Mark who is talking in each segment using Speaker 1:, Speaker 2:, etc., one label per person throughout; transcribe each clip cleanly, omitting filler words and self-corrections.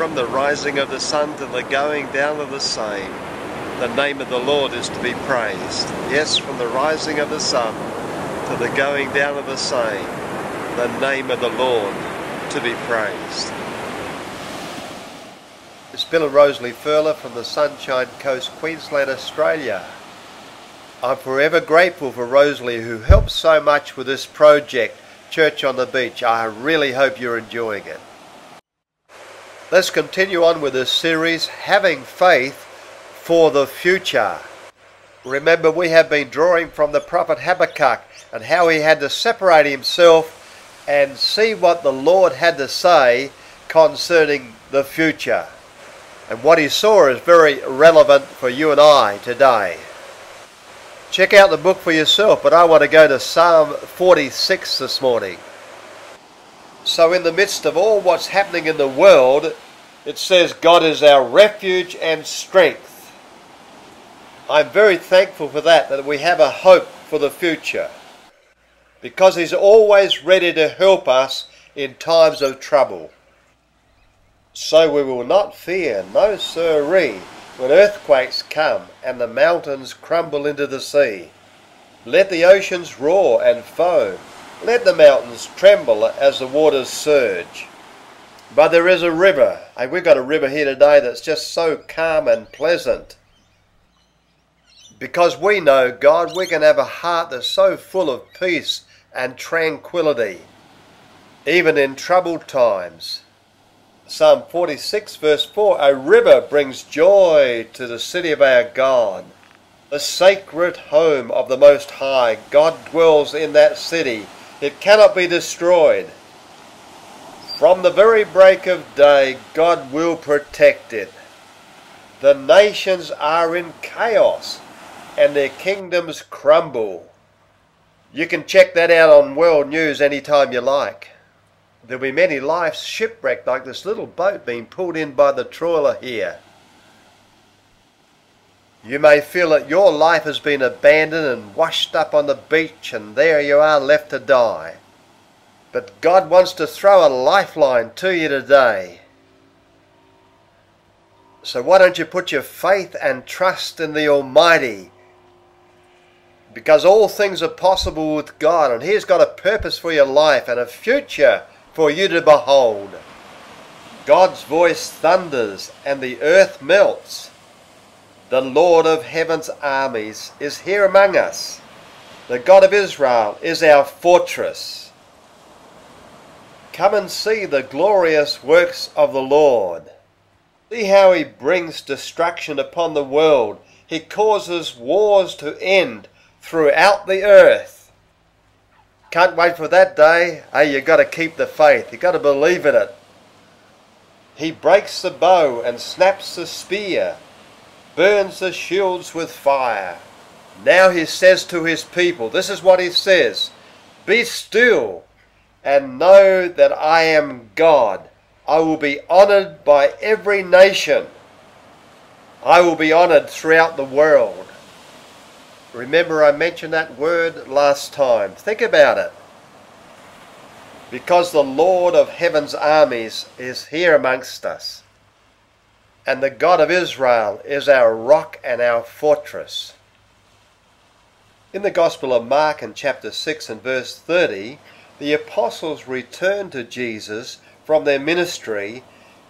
Speaker 1: from the rising of the sun to the going down of the same, the name of the Lord is to be praised. Yes, from the rising of the sun to the going down of the same, the name of the Lord to be praised. It's Bill and Rosalie Furler from the Sunshine Coast, Queensland, Australia. I'm forever grateful for Rosalie, who helps so much with this project, Church on the Beach. I really hope you're enjoying it. Let's continue on with this series, Having Faith for the Future. Remember, we have been drawing from the prophet Habakkuk and how he had to separate himself and see what the Lord had to say concerning the future. And what he saw is very relevant for you and I today. Check out the book for yourself, but I want to go to Psalm 46 this morning. So in the midst of all what's happening in the world, it says God is our refuge and strength. I'm very thankful for that we have a hope for the future, because he's always ready to help us in times of trouble. So we will not fear, no siree, when earthquakes come and the mountains crumble into the sea. Let the oceans roar and foam. Let the mountains tremble as the waters surge. But there is a river, and we've got a river here today that's just so calm and pleasant. Because we know God, we can have a heart that's so full of peace and tranquility, even in troubled times. Psalm 46 verse 4, a river brings joy to the city of our God, the sacred home of the Most High. God dwells in that city. It cannot be destroyed. From the very break of day, God will protect it. The nations are in chaos and their kingdoms crumble. You can check that out on World News anytime you like. There'll be many lives shipwrecked, like this little boat being pulled in by the trawler here. You may feel that your life has been abandoned and washed up on the beach, and there you are left to die. But God wants to throw a lifeline to you today. So why don't you put your faith and trust in the Almighty? Because all things are possible with God, and He's got a purpose for your life and a future for you to behold. God's voice thunders and the earth melts. The Lord of heaven's armies is here among us. The God of Israel is our fortress. Come and see the glorious works of the Lord. See how He brings destruction upon the world. He causes wars to end throughout the earth. Can't wait for that day. Hey, you've got to keep the faith. You've got to believe in it. He breaks the bow and snaps the spear, burns the shields with fire. Now He says to His people, this is what He says, be still and know that I am God. I will be honoured by every nation. I will be honoured throughout the world. Remember, I mentioned that word last time. Think about it. Because the Lord of heaven's armies is here amongst us. And the God of Israel is our rock and our fortress. In the Gospel of Mark in chapter 6 and verse 30, the apostles returned to Jesus from their ministry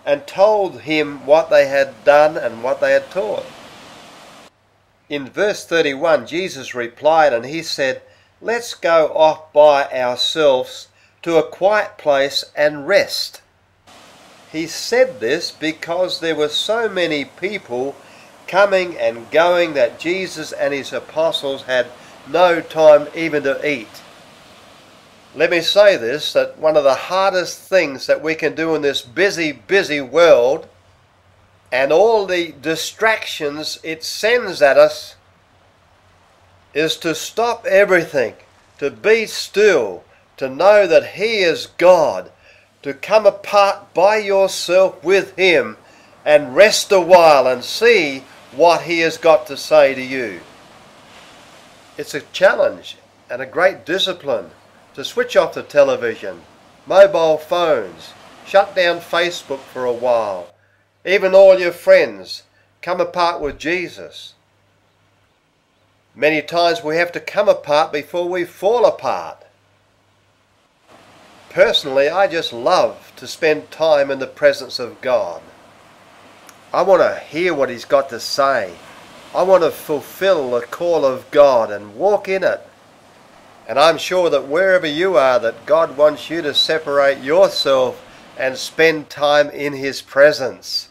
Speaker 1: and told Him what they had done and what they had taught. In verse 31, Jesus replied and He said, let's go off by ourselves to a quiet place and rest. He said this because there were so many people coming and going that Jesus and His apostles had no time even to eat. Let me say this, that one of the hardest things that we can do in this busy, busy world, and all the distractions it sends at us, is to stop everything, to be still, to know that He is God, to come apart by yourself with Him and rest a while and see what He has got to say to you. It's a challenge and a great discipline to switch off the television, mobile phones, shut down Facebook for a while, even all your friends, come apart with Jesus. Many times we have to come apart before we fall apart. Personally, I just love to spend time in the presence of God. I want to hear what He's got to say. I want to fulfill the call of God and walk in it. And I'm sure that wherever you are, that God wants you to separate yourself and spend time in His presence.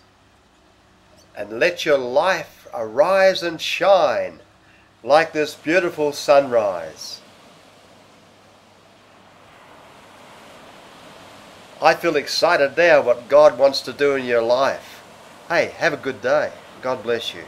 Speaker 1: And let your life arise and shine like this beautiful sunrise. I feel excited now what God wants to do in your life. Hey, have a good day. God bless you.